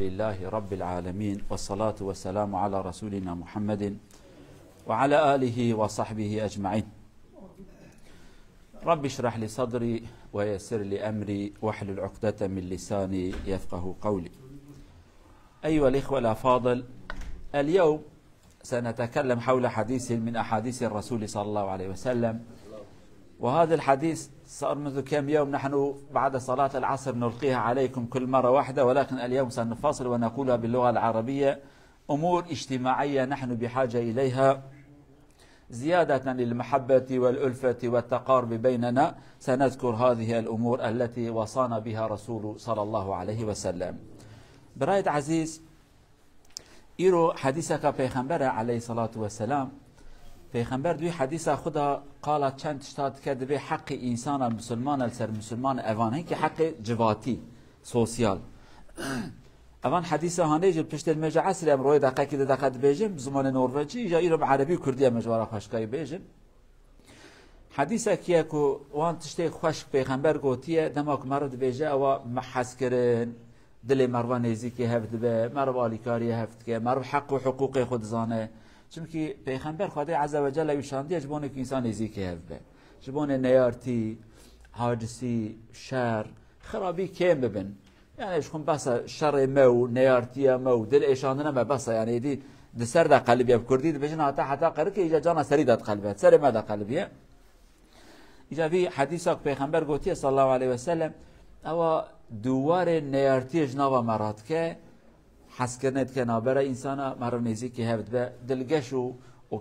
لله رب العالمين والصلاة والسلام على رسولنا محمد وعلى آله وصحبه أجمعين. رب اشرح لي صدري ويسر لي أمري واحلل عقدة من لساني يفقه قولي. أيها الإخوة الأفاضل، اليوم سنتكلم حول حديث من أحاديث الرسول صلى الله عليه وسلم، وهذا الحديث صار منذ كم يوم نحن بعد صلاة العصر نلقيها عليكم كل مرة واحدة، ولكن اليوم سنفصل ونقولها باللغة العربية. أمور اجتماعية نحن بحاجة إليها زيادة للمحبة والألفة والتقارب بيننا. سنذكر هذه الأمور التي وصانا بها رسول صلى الله عليه وسلم. برايد عزيز، ایرو حدیث که پیغمبر علیه الصلاة والسلام پیغمبر دوی حدیث خدا قال چند تشتاد کرد به حق انسان مسلمان السر مسلمان اوان هنگی حق جواتی سوسیال اوان حدیث هانه جل پشت المجا عصر امروی دقیقی که دقیقت بیجم زمان نروژی یا ایرو عربی و کردی مجوارا خوشکای بیجم. حدیث کیه که وان تشتی خوش پیغمبر گوتیه دماغ مرد بیجه او محس کرن دل مروان نزیکی هفت به مرو آلیکاری هفت که مرو حق و حقوق خود زانه، چونکی پیغمبر خدا عز و جل ویشاندی جبونه که انسان نزیکی هفت به جبونه نیارتی حاجسی شر خرابی کم ببین، یعنی اشکم بس شر مو نیارتی مو دل ایشاندن ما بس یعنی دی دسر دا قلبی بکردی بجن حتی قرر که ایجا جانا سری داد قلبیت سر ما دا قلبیه. ایجا بی حدیثا پیغمبر گوتی صلی الله علیه و سلم او دوار نیارتی جناب مراد که حس کرند که نابره انسان مرو نزیکی هفت به دلگش و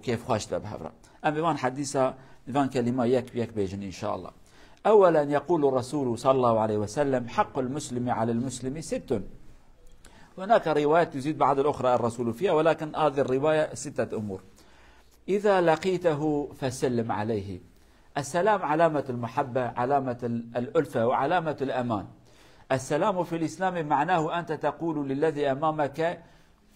کیف خوشت به بهورا. ام بوان حدیثا بوان کلمه یک بیجن ان شاء الله. اولا يقول الرسول صلى الله عليه وسلم حق المسلم على المسلم ست. هناك روايات تزيد بعض الأخرى الرسول فيها، ولكن هذه الرواية 6 أمور. إذا لقيته فسلم عليه. السلام علامة المحبة، علامة الألفة، وعلامة الأمان. السلام في الإسلام معناه أنت تقول للذي أمامك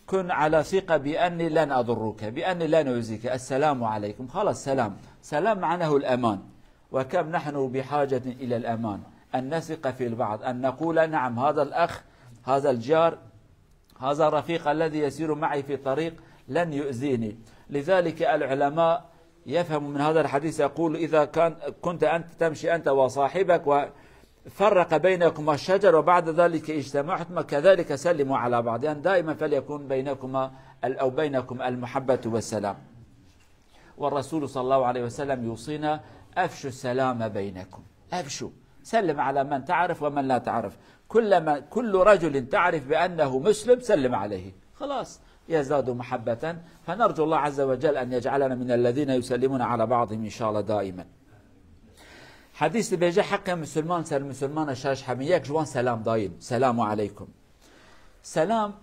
كن على ثقة بأني لن أضرك، بأني لن أؤذيك، السلام عليكم، خلاص سلام. سلام معناه الأمان، وكم نحن بحاجة إلى الأمان، أن نثق في البعض، أن نقول نعم هذا الأخ هذا الجار هذا الرفيق الذي يسير معي في طريق لن يؤذيني. لذلك العلماء يفهم من هذا الحديث يقول إذا كنت أنت تمشي أنت وصاحبك وفرق بينكما الشجر وبعد ذلك اجتمعتما كذلك سلموا على بعض، يعني دائما فليكن بينكما أو بينكم المحبة والسلام. والرسول صلى الله عليه وسلم يوصينا أفشوا السلام بينكم، أفشوا، سلم على من تعرف ومن لا تعرف، كل رجل تعرف بأنه مسلم سلم عليه، خلاص يزداد محبة. فنرجو الله عز وجل أن يجعلنا من الذين يسلمون على بعضهم إن شاء الله دائما. حديث بيجي حق مسلمان سر مسلمان شاش حميك جوان سلام دايم، سلام عليكم. سلام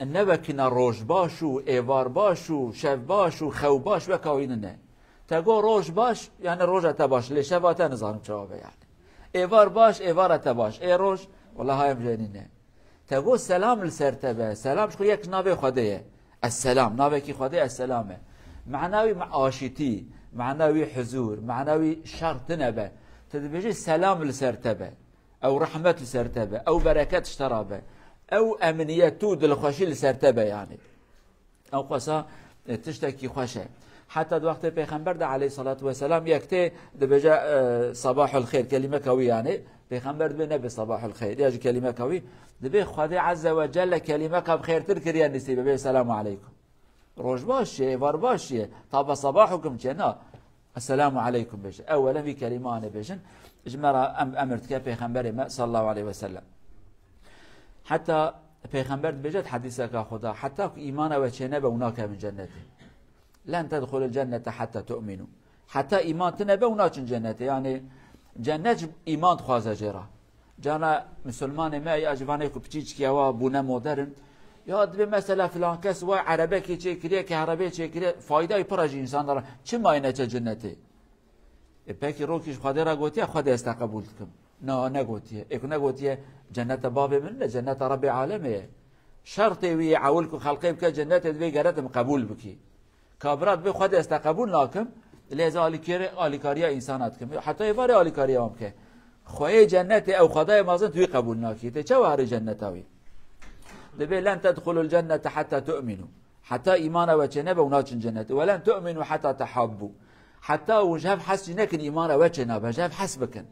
النبكنا روج باشو ايوار باشو شف باشو خو باش وكاويننا تقول روج باش يعني روجة تباش لشفاتا نظام جوابه، يعني ايوار باش ايوارة تباش اي روج والله هاي مجانينه. تقول سلام لسرتبه، سلام شكو يك نابي خديه السلام، نابي كي خديه السلامه، معناوي معاشتي، معناوي حضور، معناوي شرط نبه. تدبيجي سلام لسرتبه او رحمة لسرتبه او بركات اشترابه او امنية تود الخوشي لسرتبه، يعني او قصا تشتكي خوشه. حتى وقت پیغمبر ده عليه الصلاة والسلام يكتي دبجا صباح الخير كلمة كوي، يعني پیغمبر ده نبي صباح الخير يجي كلمة كوي دبي خدا عز وجل كلمة بخير تذكر يا نسي بي السلام عليكم روج باشي وار باشي طاب صباحكم جنا السلام عليكم بيش. اولا في كلمة انا بيجن اجمرا امرت كا پیغمبر صلى الله عليه وسلم. حتى پیغمبر بجد حديثك خدا حتى ايمان وچنه به هناك من جنته لن تدخل الجنة حتى تؤمنوا، حتى ايمان تنبه هناك جنة، يعني جنة ايمان خوازه جرا جانا مسلمان ما اجوانه کو بچیچ کیوا بونه مدرن یاد به مثلا فلان کس و عربه کی چه کریه که عربه چه کریه فایده پراج انسان داره چه ماینه چه جنته اپکی روکیش خدا را گوتیه خدا استقبول کم نه نگوتیه اكو نگوتیه جنت باب من جنت رب عالمه شرط وی عولکو خلقی بک جنت دوی گرتم قبول بکی کابرات به خدا استقبول ناکم لذا آلیکاریا انسانات کم حتی ایوار آلیکاریا هم که خواه جنت او خدای مازن توی قبول ناکیده چه واری جنت اوی دبي لن تدخلوا الجنة حتى تؤمنوا حتى إيمانا وجنبه وناجن جنة ولن تؤمنوا حتى تحبوا حتى وجهب حسنك إيمانا وجنبه جهب حسبكن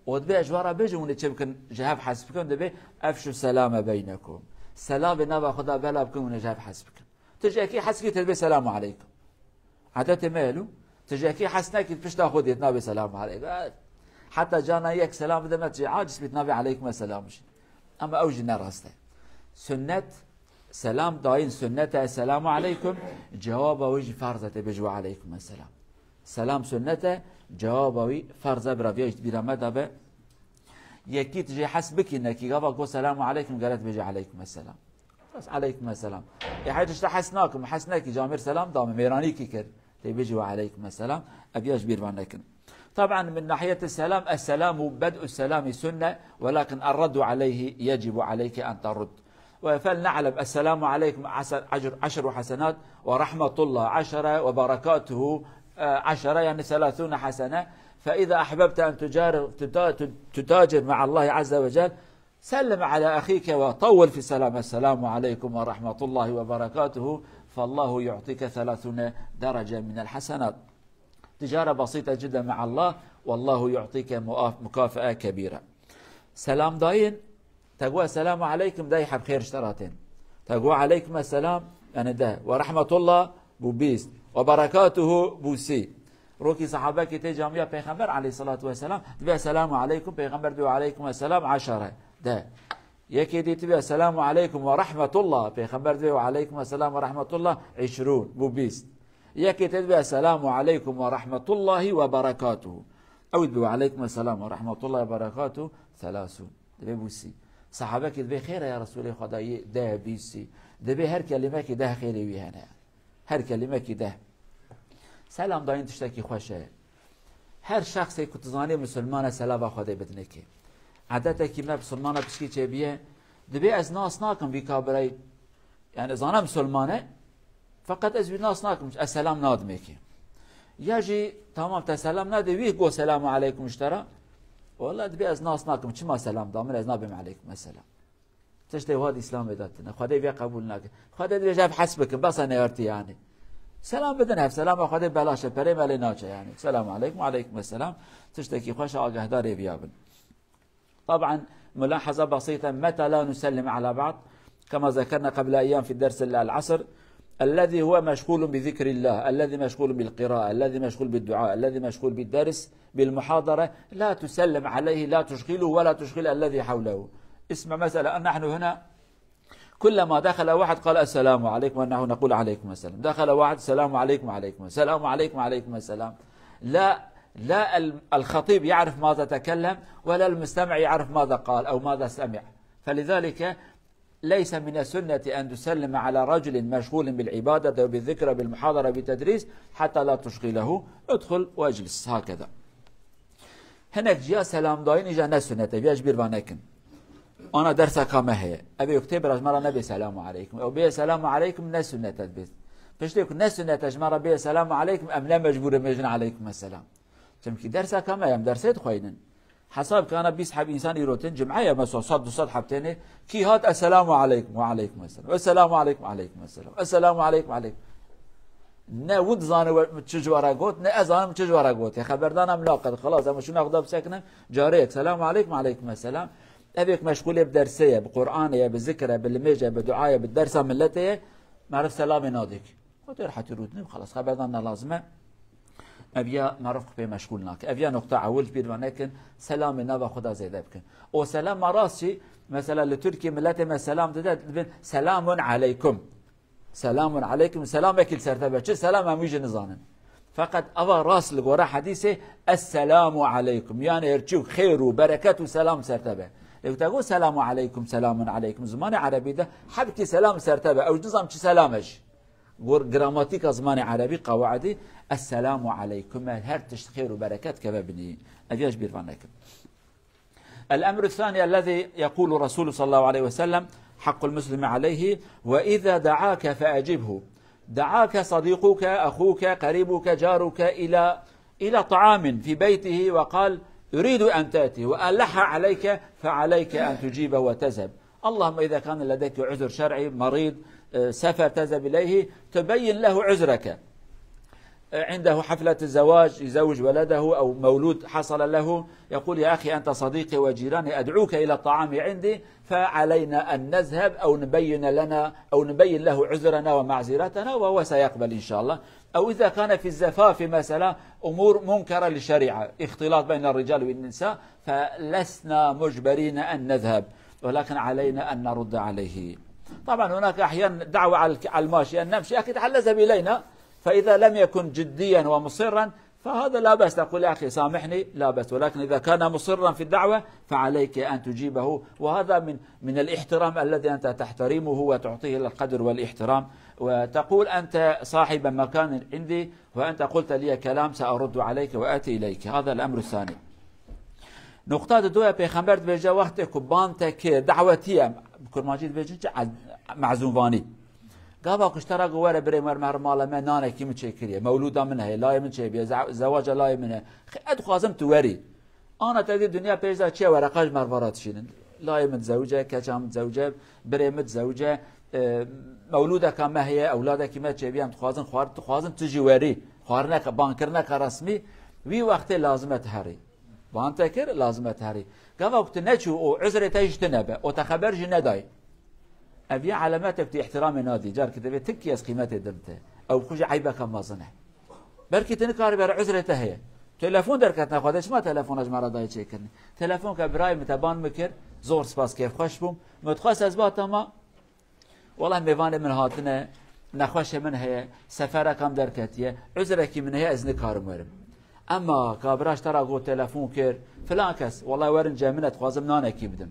ودبي أجوارا بيجون تشبكن جهب حسبكن دبي أفشوا السلام بينكم سلام بنبا خدا بلا بكم ونجهب حسبكن تجاكي حسكي تلبي سلام عليكم حتى تمالوا تجاكي حسنك تفش تاخذ يتنابي سلام عليكم حتى جانا يك سلام بدنا تجي عاجز بيتنابي عليكم السلام أما أوجنا راسته سنة سلام داين سنة السلام عليكم جواب وجه فرزة بجوا عليكم السلام سلام سنة جواب فرزة برافيج برمضة به يكي تجي حسبك انك يقول سلام عليكم قالت بيجي عليكم السلام بس عليكم السلام يا حاجه حسناكم حسناك جامر سلام دام ميرانيكي كر بيجي وعليكم السلام ابياش بيربانكم طبعا من ناحيه السلام السلام بدء السلام سنه ولكن الرد عليه يجب عليك ان ترد فلنعلم السلام عليكم 10 حسنات ورحمه الله 10 وبركاته 10 يعني 30 حسنه فإذا أحببت أن تتاجر مع الله عز وجل سلم على أخيك وطول في السلام السلام عليكم ورحمة الله وبركاته فالله يعطيك 30 درجة من الحسنات تجارة بسيطة جدا مع الله والله يعطيك مكافأة كبيرة سلام داين تقوى السلام عليكم ده يحب خير اشتراتين تقوى عليكم السلام يعني ده ورحمة الله بوبيست وبركاته بوسي روكي صحابه كي تي جامعه پیغمبر عليه الصلاه والسلام تبي السلام عليكم پیغمبر دو عليكم السلام 10 ده يكي دي تبي السلام عليكم ورحمه الله پیغمبر دو عليكم السلام ورحمه الله 20 بوبيست يكي تبي السلام عليكم ورحمه الله وبركاته او تبي عليكم السلام ورحمه الله وبركاته 30 تبي بوسي صحابه كي تبي خير يا رسول خدای ده بيسي دبي هر كلمه كي ده خيري وي هنا هر كلمه كي ده سلام داین تشتکی خوشه هر شخصی که تزانی مسلمان سلام خدا بدنه که عادت کی من مسلمان بشکی چه بیه دبی از ناس ناکم بی کابرای یعنی زانه مسلمانه فقط از ناس ناکم السلام نادمه که یاجی تمام تا سلام نده وی گو سلام علیکم اشترا والله دبی از ناس ناکم چما سلام دامن از نابم علیکم السلام تشتی واد اسلام دادتنه خدا بیا قبول نکه خدا دبی جاب حسبك بس انا یارتی یعنی سلام بدن سلام خدا بلاشه پره ولی ناچه يعني سلام عليكم وعليكم السلام تشتكي خوش آگهدار بيابن طبعا ملاحظة بسيطة متى لا نسلم على بعض كما ذكرنا قبل أيام في الدرس العصر الذي هو مشغول بذكر الله الذي مشغول بالقراءة الذي مشغول بالدعاء الذي مشغول بالدرس بالمحاضرة لا تسلم عليه لا تشغله ولا تشغل الذي حوله اسمع مثلا نحن هنا كلما دخل واحد قال السلام عليكم ونحن نقول عليكم السلام دخل واحد السلام عليكم وعليكم السلام عليكم وعليكم السلام لا الخطيب يعرف ماذا تكلم ولا المستمع يعرف ماذا قال أو ماذا سمع فلذلك ليس من السنة أن تسلم على رجل مشغول بالعبادة وبالذكر بالمحاضرة بالتدريس حتى لا تشغله ادخل واجلس هكذا هناك جاء سلام داين إجا نسنة بياش بيربانكن أنا درسك ما هي أبي يكتب رجمرة نبي سلام عليكم أو بي سلام عليكم نسنة تدبيت فاش ليكن نسنة تجمرة بي سلام عليكم أم لا مجبور مجن عليكم السلام تمكي درسك ما يم درسيت خوينن حساب كان بيسحب إنسان يروتن جمعية مسوا صد وصد حبتين كي هاد السلام عليكم وعليكم السلام السلام عليكم وعليكم السلام السلام عليكم وعليكم نه ود زانه چجواره گوت نه ازانم چجواره گوت خبردانم لاقد خلاص اما شو ناخذ بسكنه جاريك سلام عليكم وعليكم السلام ابيك مشغول بدرسيه بقرانيه بذكره بالميجه بدعايه بالدرس ملته معرف سلام ناديك وتر حترودني خلاص خبردان لازمه ابيا معرف به مشغول ناك ابيا نقطه اول بيد ونكن سلام نبا خدا زيده بكن او سلام راسي مثلا لتركي ملته ما سلام ده سلام عليكم سلام عليكم سلام اكل سرتبه چه سلام هم يجي نزانن فقط اوا راس لغوره حديثه السلام عليكم يعني ارجو خير وبركه وسلام سرتبه لو تقول سلام عليكم سلام عليكم زمان عربي ده حبتي سلام سرتبه او نظام چه سلامش جراماتيك زمان عربي قواعدي السلام عليكم هرتش خير وبركه كبابني ابياش بيرفانكم الامر الثاني الذي يقول رسول صلى الله عليه وسلم حق المسلم عليه وإذا دعاك فأجبه دعاك صديقك أخوك قريبك جارك إلى طعام في بيته وقال يريد أن تأتي وألح عليك فعليك أن تجيب وتذهب اللهم إذا كان لديك عذر شرعي، مريض، سفر تذهب إليه، تبين له عذرك. عنده حفلة الزواج، يزوج ولده أو مولود حصل له، يقول يا أخي أنت صديقي وجيراني، أدعوك إلى الطعام عندي، فعلينا أن نذهب أو نبين له عذرنا ومعذرتنا وهو سيقبل إن شاء الله. أو إذا كان في الزفاف مثلا أمور منكرة للشريعة، اختلاط بين الرجال والنساء، فلسنا مجبرين أن نذهب، ولكن علينا أن نرد عليه. طبعا هناك أحيانا دعوة على الماشي أن نمشي، أخي تعال اذهب إلينا، فإذا لم يكن جديا ومصرا فهذا لا بأس، تقول يا أخي سامحني لا بأس. ولكن إذا كان مصرا في الدعوة فعليك أن تجيبه، وهذا من الاحترام الذي أنت تحترمه وتعطيه القدر والاحترام، وتقول أنت صاحب مكان عندي وأنت قلت لي كلام سأرد عليك وآتي إليك. هذا الأمر الثاني. نقطة دوية پیغمبر بيجا وقت كبانتك دعوتية بكل ماجد بيجا معزوماني قابا كشترا قوارا بري مرمهر مالا ما نانا كي من شكريه مولودا منها لا من شيء زواج لا منها ادخازم توري انا تدي الدنيا بيجا تشي ورقاج مرفرات شينن لا متزوجه كجا متزوجه بري متزوجه مولوده كما هي اولادك ما تشي بيان تخازن تجي وري خارنك بانكرنك رسمي وي وقت لازم تهري بانتكر لازم تهري قابا وقت نچو عذر تجتنبه وتخبر جنداي أبي علاماتك في احترام نادي جار كده تكيس قيمته دمته أو خوش عيبك ما صنع بركي تنكار بر عذرته هي تلفون دركتنا خودش ما تلفونش مرا دای چه کنی تلفون که برای متبان مکر زور سپاس کیف خوش بوم متخصص از ما والله میوان من هاتنه نخوش من هي سفره کم درکتیه عذرکی من هي از نکارم ورم اما کابراش ترا گو تلفون کر فلان کس والله ورن جامنت خوازم نانکی بدم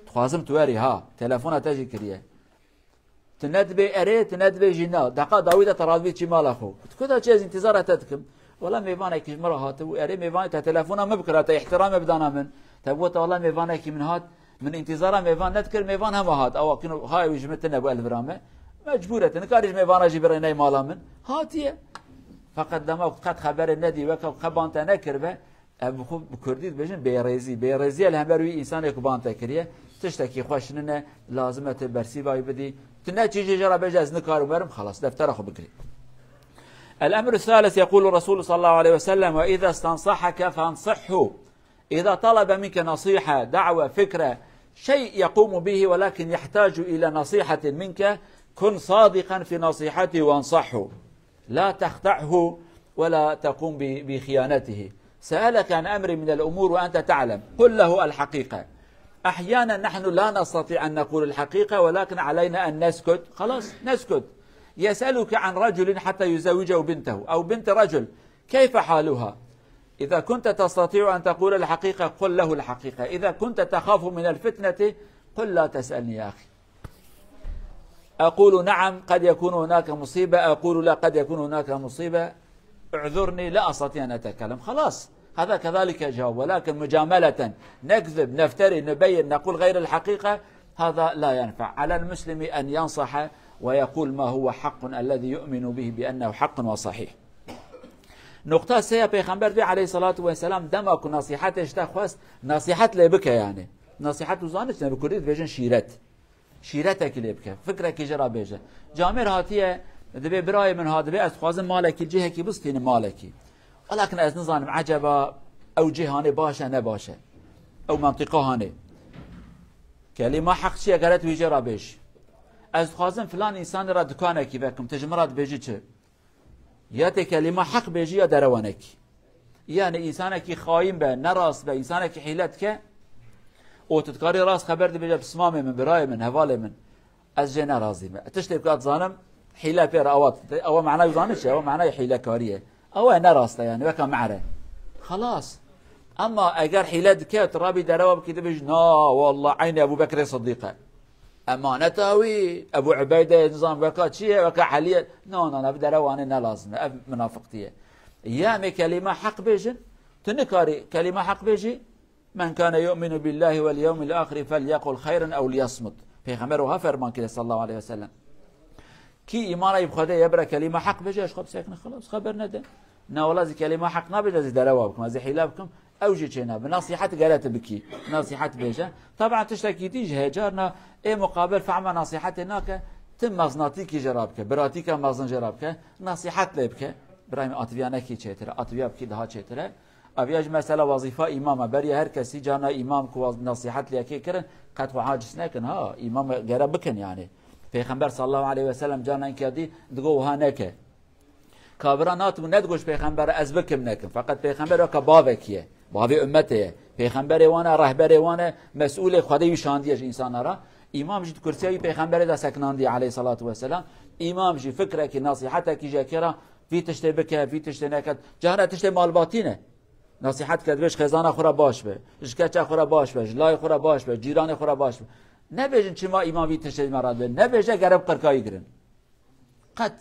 خوازم تواری ها تلفون تجی کریه تندبي أري تندبي جنا دقا داويدا تراضي شي مال أخو كذا شيء انتظار تتكم ولا ميفانا كي مرة هات وأري ميفانا تلفونه مبكرة احترام بدانا من تبوت والله ميفانا كي من هات من انتظاره ميفان نذكر ميفان هم هات أو كنو هاي وجمتنا أبو البرامة مجبورة نكارج ميفانا جبرنا مالا من هاتيه فقد دما قد خبر الندي وك خبانت نكربه أبو بكردي بيجن بيرزي الهمبروي إنسان يكبان تكريه تشتكي خوشننا لازمة برسي باي بدي تناتي جرى بجاز نكار ومرم خلاص دفتر أخو بكري. الأمر الثالث يقول الرسول صلى الله عليه وسلم وإذا استنصحك فانصحه إذا طلب منك نصيحة دعوة فكرة شيء يقوم به ولكن يحتاج إلى نصيحة منك كن صادقا في نصيحته وانصحه لا تخدعه ولا تقوم بخيانته. سألك عن أمر من الأمور وأنت تعلم قل له الحقيقة. أحيانا نحن لا نستطيع أن نقول الحقيقة ولكن علينا أن نسكت خلاص نسكت. يسألك عن رجل حتى يزوجه بنته أو بنت رجل كيف حالها إذا كنت تستطيع أن تقول الحقيقة قل له الحقيقة إذا كنت تخاف من الفتنة قل لا تسألني يا أخي أقول نعم قد يكون هناك مصيبة أقول لا قد يكون هناك مصيبة اعذرني لا أستطيع أن أتكلم خلاص هذا كذلك جواب. ولكن مجاملة نكذب نفتري نبين نقول غير الحقيقة هذا لا ينفع. على المسلم أن ينصح ويقول ما هو حق الذي يؤمن به بأنه حق وصحيح. نقطة سيئة پیغمبر عليه الصلاة والسلام دمك نصيحتش تخواست نصيحت لبك يعني نصيحت وزانش نبكريت بيجن شيرتك لبك فكرك جرى بيجن جامر هاتيه دبي براي من هذا بي أخوازن مالكي جهكي بستين مالكي ولكن از نظام عجبا او جهاني باشا نباشا او منطقه هاني كلمه حق شيء قالت ويجي رابش از خازن فلان انسان را دكانه كي بكم تجمرات بيجي چه ياتي كلمه حق بيجي يا دروانك يعني انسانك خاين به نراس به انسانك حيلتك او تتكاري راس خبر دي بيجي بسمامه من براي من هواله من از جنا راضي تشتي بكات ظالم حيله بير اوات او معناه يظانش او معناه حيله كاريه او نراسته يعني وكا معره خلاص. اما اگر حيلت كات رابي درواب كده بجنا والله عين ابو بكر الصديق امانتاوي ابو عبيده نظام وكا شيء وكا حاليا انا بدرواني لا لازم منافقتيه ايام كلمه حق بيجن تنكاري كلمه حق بيجي من كان يؤمن بالله واليوم الاخر فليقل خيرا او ليصمت پیغمبر فرمان كده صلى الله عليه وسلم كي إيمانه يبخده يبرا كلمة حق بجاش خب ساكن خلاص خبر نده ناولا زي كلمة حق نبجا زي دلوا بكم زي حيلا بكم اوجي چنا بنصيحت قالت بكي نصيحت بيجا طبعا تشتكي تيجي هجارنا اي مقابل فعما نصيحتناك تم مزناتيكي جرابك براتيك مزن جرابك نصيحت لبك برايم اتويانكي چتره اتويا بكي daha چتره اویاج مثلا وظیفه امام بری هر کسی جانا امام کو نصیحت لیکی کرن قد عاجز نکن ها امام گره بکن یعنی پیغمبر صلی الله علیه و سلم جانا این کردی دگو ها نکه کابرانات و ندگوش پیغمبر از بکم نکن فقط پیغمبر که باوکیه باوی امته پیغمبر وانه رهبر وانه مسئول خدای شاندیش انسان را امام جد کرسی پیغمبر دا سکناندی علیه الصلاه و السلام امام جی فکره کی نصیحت کی جکرا فی تشته بکه فی تشته نکد جهره تشته مال باطینه نصیحت کرد بهش خزانه خورا باش به اشکچه خورا باش به لای خورا باش به جیران خورا باش به نبیجن چما امامی تشهد مراد به نبیجه گرب قرکایی گرن قد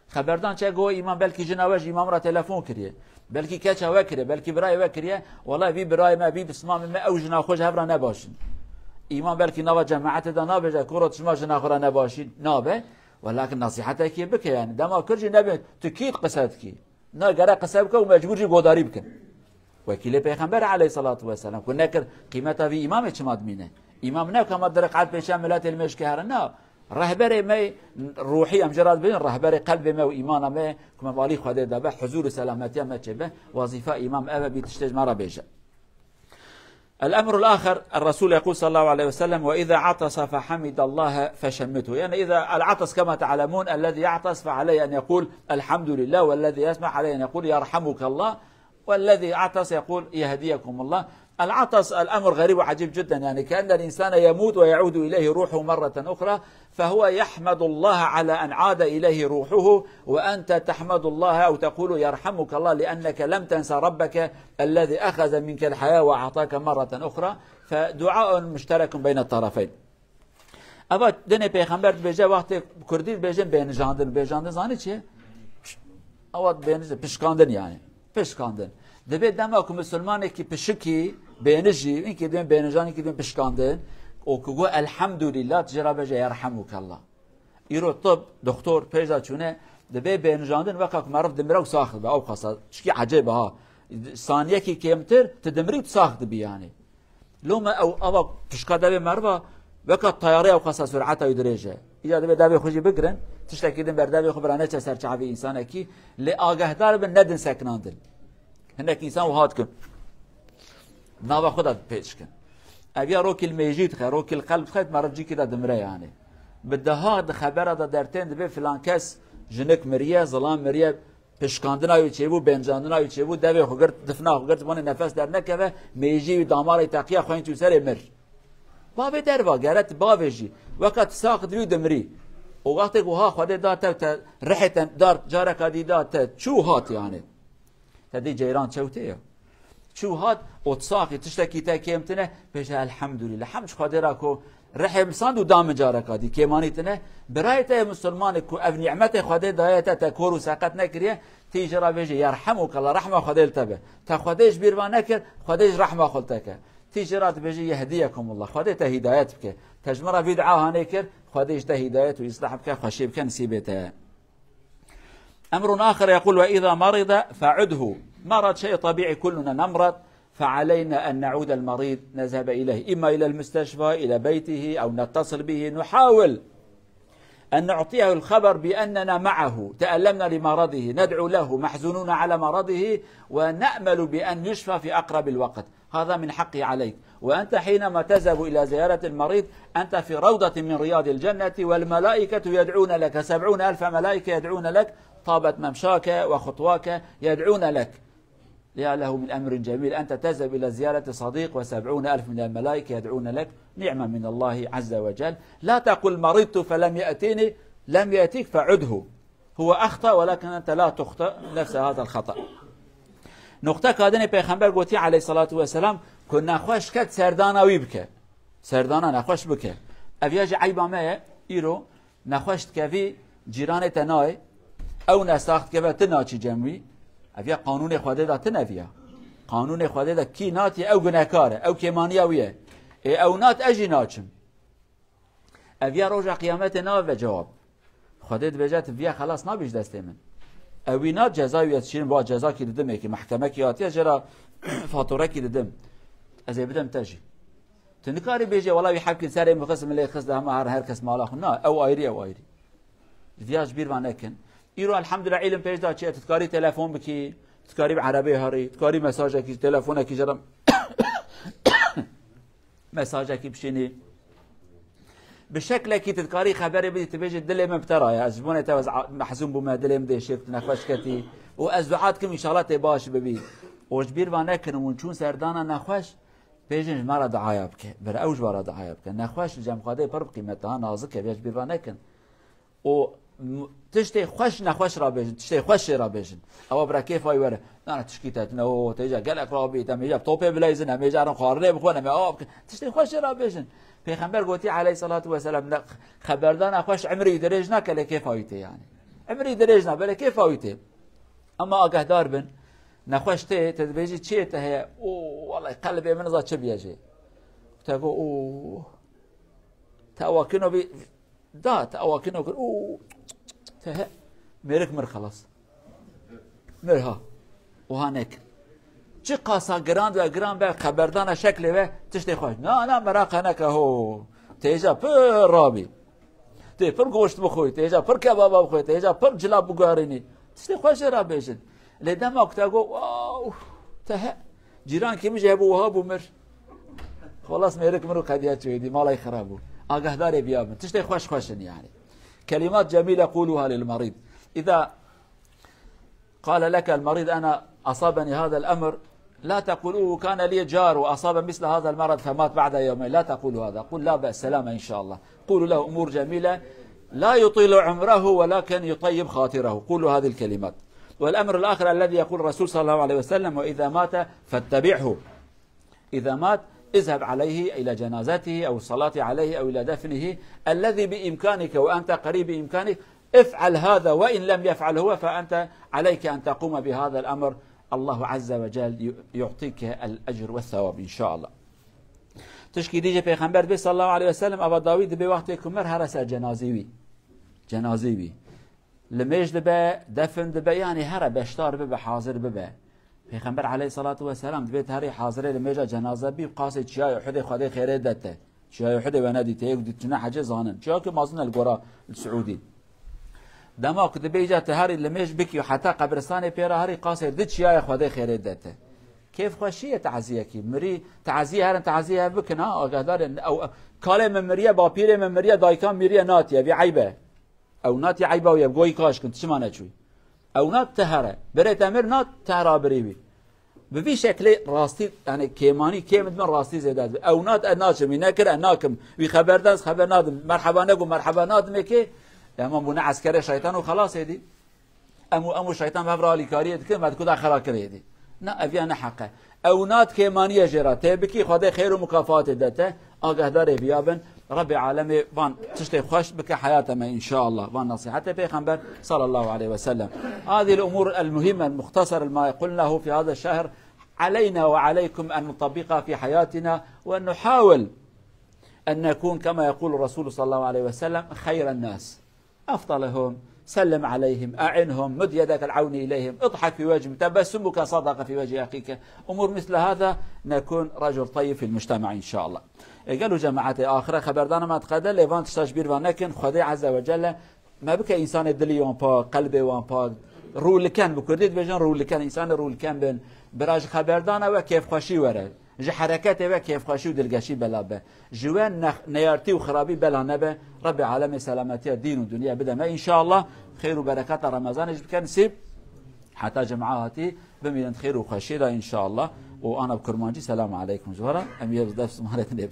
خبردان چه گو امام بلکی جناوش امام را تلفون کریه بلکی کچه وکریه بلکی برای وکریه والله بی برای ما بی بسمام ما او جنا خوش هفرا نباشن امام بلکی نوا جماعت دا نبیجه کورت شما جنا خورا نباشین نابه ولكن نصیحت کی بکه یعنی دما کرجی نبی تو کیت قصد کی نه گره قصد بکه و مجبور جی گوداری بکن وكيل پیغمبر عليه الصلاة والسلام كنا كر قيمتها في إمامه شماد مينه إمام نه كما درك عاد بشاملات المشك هرنا رهبر ما روحي أمجراد بين رهبر قلب ما وإيمان ما كما بالي خدي دابه حضور سلامتي ما تشبه وظيفة إمام أبا بتشتج مرة بيجا. الأمر الآخر الرسول يقول صلى الله عليه وسلم وإذا عطس فحمد الله فشمته يعني إذا العطس كما تعلمون الذي يعطس فعليه أن يقول الحمد لله والذي يسمع عليه أن يقول يرحمك الله والذي عطس يقول يهديكم الله. العطس الأمر غريب وعجيب جدا يعني كأن الإنسان يموت ويعود إليه روحه مرة أخرى فهو يحمد الله على أن عاد إليه روحه وأنت تحمد الله أو تقول يرحمك الله لأنك لم تنسى ربك الذي أخذ منك الحياة وأعطاك مرة أخرى فدعاء مشترك بين الطرفين. أبا دني پیغمبر بيجا وقت كردي بيجن بينجاندن زاني چه؟ أوات بينج پشکاندن يعني پشکاندن دبی دما که مسلمانی که پشکی بینجی این که دیم بینجانی که دیم پشکاندن او که گو الحمدلله تجربه بجه یرحمک الله ایرو طب دکتر پیدا چونه دبی بینجاندن وقت معرف دمرو ساخت به او خاصه چکی عجیبه ها ثانیه کی کمتر تدمری ساخت بی یعنی لوما او ابا پشکا دبی مروا وقت طیاره او خاصه سرعت او درجه اذا دبی خوشی بگرن تشتکیدن بر دبی خبرانه چه سرچاوی انسان کی ل آگاهدار به ندن سکناندن هناك انسان وهاد كن نابا خدا پیش کن ابیا روک المیجید خیر روک القلب خیر مرجی کدا دمره يعني بده هاد خبر دا درتين به فلان کس جنک مریه ظلام مریه پشکاندن آیو چه بو بنجاندن آیو چه بو دوی خوگرد دفنا خوگرد بونه نفس در نکوه میجی دامار تقیه خوین تو سر مر باب در واگرت بابجی وقت ساخت بیو دمری و وقت گوها خود دات رحت دار جارک ادی دات چو هات يعني تدي جيران شوتيه شو هاد وتصاقي تشتكي تا كيمتنه بيش الحمد لله حمش قادراكو رحم صندو دام جاركادي كيمانيتنه برايته مسلمانكو اف نعمته خدي دايته تكور وسقط نكريه تيجرا بيجي يرحمك الله رحمه خدي التبه تا خديش بيروا نكر خديش رحمه خلتك تيجرات بيجي يهديكم الله خدي هدايت بك تجمره في دعاء هنيكر خديش هدايت ويصلح بك خشي بك نسيبته. أمر آخر يقول وإذا مرض فعده مرض شيء طبيعي كلنا نمرض فعلينا أن نعود المريض نذهب إليه إما إلى المستشفى إلى بيته أو نتصل به نحاول أن نعطيه الخبر بأننا معه تألمنا لمرضه ندعو له محزونون على مرضه ونأمل بأن يشفى في أقرب الوقت هذا من حقي عليك وأنت حينما تذهب إلى زيارة المريض أنت في روضة من رياض الجنة والملائكة يدعون لك 70,000 ملائكة يدعون لك طابت ممشاك وخطواك يدعون لك يا له من أمر جميل أنت تذهب إلى زيارة صديق و70,000 من الملائكة يدعون لك نعمة من الله عز وجل. لا تقل مرضت فلم يأتيني لم يأتيك فعده هو أخطأ ولكن أنت لا تخطئ نفس هذا الخطأ. نقطة كادني پیغمبر قوتي عليه الصلاة والسلام كنا خوش كد سردانا ويبك سردانا نخوش بك أفياج عيبا ما إيرو نخوشت كفي جيران تناي او نساخت که تناچی جمعی افیا قانون خواده دا تنفیا قانون خواده دا کی ناتی او گناهکاره او کیمانیاویه او نات اجی ناچم افیا روز قیامت نا و جواب خواده بجات فیا خلاص نبیش دسته من اوینات جزایی چین با جزا کی ددم کی محکمه کی آتیا جرا فاتوره کی ددم از بدم تجي تنكاري بيجي والله يحكي ساري مقسم اللي خص هم هر کس مالا خنا او ايري او ايري دياج بير وانكن يرو الحمد لله علم بيج دا چه تذكاري تليفون بكي تذكاري بعربي هاري تذكاري مساج كي تليفون كي جرم مساج كي بشيني بشكل كي تذكاري خبري بدي تبيجي دلي مبترا يا زبونه توز محزون بما دلي مدي شفت نخوش كتي وازعاتكم ان شاء الله تباش ببي وجبير وانكن ونشون سردانا نخوش بيجن مرا دعايه بك بر اوج ورا دعايه بك نخوش جم قاده پر قيمتها نازك بيج بير نكن و تشتي خوش نخوش را بيجن تشتي خوش را بيجن او برا كيف اي ور انا تشكيتات نو تيجا قالك رابي تم يجا توبي بلايزن هم يجا خارنه بخونه ما تشتي خوش را بيجن پیغمبر گوتی علیه الصلاه و السلام خبردان خوش عمری درج نکله كيف ايته يعني عمری درج نه بله كيف ايته اما آگاه دار بن نخوشته تدبيجي تشيته هي والله قلبي من ذا تشبيجي تقول تاواكنو بي دا تاواكنو ته ميرك مر خلاص مرها وهانك چه قاسا گراند و گران به خبردان شکل و تشتی خوش نه مراق هنک هو تیجا پر رابی تی پر گوشت بخوی تیجا پر کباب بخوی تیجا پر جلاب بگارینی تشتی خوش را بیشن لدم وقتا گو واو ته جيران كي مش يبو وهاب ومر خلاص ميرك مرو قضيات شويدي ما لا يخربوا اقه داري بيابن تشتي خوش خوشن يعني كلمات جميله قولوها للمريض اذا قال لك المريض انا اصابني هذا الامر لا تقولوا كان لي جار واصاب مثل هذا المرض فمات بعد يومين لا تقولوا هذا قل لا باس سلامه ان شاء الله قولوا له امور جميله لا يطيل عمره ولكن يطيب خاطره قولوا هذه الكلمات. والأمر الآخر الذي يقول الرسول صلى الله عليه وسلم وإذا مات فاتبعه إذا مات اذهب عليه إلى جنازته أو الصلاة عليه أو إلى دفنه الذي بإمكانك وأنت قريب بإمكانك افعل هذا وإن لم يفعل هو فأنت عليك أن تقوم بهذا الأمر الله عز وجل يعطيك الأجر والثواب إن شاء الله. تشكي ديجي پیغمبر بي صلى الله عليه وسلم أبا داوود بي وقت كمر هرسا جنازيوي لميج دبا دفن دبا يعني هر بشتار ببا حاضر ببا پیغمبر عليه الصلاة والسلام دبيت هري حاضره لميجا جنازه بي قاسي چيا يحد خده خيره دته چيا يحد وندي تيك دتنا حاجه زانن چيا كه مازن القرى السعودي دماغ دبيجا تهري لميج بكي حتى قبرستان بيرا هري قاسي دت چيا خده خيره دته كيف خوشيه تعزيه كي مري تعزيه هرن تعزيه بكنا اقدار او كاله ممريه با پير ممريه دايكان مريه ناتيه بعيبه او نات عيبه ويبقوي كاش كنت سمانه شوي او نات تهره بريت امر نات تهرا بريبي بفي شكل راستي يعني كيماني كيمد من راستي زيدات او نات اناكم ينكر اناكم خبردان خبر نادم مرحبا نقول مرحبا نادم كي امام بنا عسكري شيطان وخلاص هدي امو شيطان بفرالي كاريه كده ما تكون اخر كريدي نا ابي انا حقه او نات كيمانيه جراته بكي خدای خير ومكافات دته اگه داره بيابن رب العالمين بان تشتي خوش بك حياتنا ان شاء الله بان نصيحته پیغمبر صلى الله عليه وسلم. هذه الامور المهمه المختصر ما قلناه في هذا الشهر علينا وعليكم ان نطبقها في حياتنا وان نحاول ان نكون كما يقول الرسول صلى الله عليه وسلم خير الناس افضلهم سلم عليهم اعنهم مد يدك العون اليهم اضحك في وجههم تبسمك صدقه في وجه اخيك امور مثل هذا نكون رجل طيب في المجتمع ان شاء الله. قالوا جماعه اخره خبردان ما تقدر ليفان تشبير ونكن خدای عز وجل ما بك انسان دليون با قلبه وان با رول كان بكرديت بجن رول كان انسان رول كان بن براج خبردان و كيف خوشي وره جه حركته و كيف خوشي ودلغشي بلابه جوان نيارتي وخرابي بلا نبه رب العالمين سلامتي الدين والدنيا بدا ما ان شاء الله خير وبركات رمضان كان سيب حتى جمعاتي بميلاد خير وخشيره ان شاء الله. وانا بكرمانجي سلام عليكم جوهره امير دفس مالتنا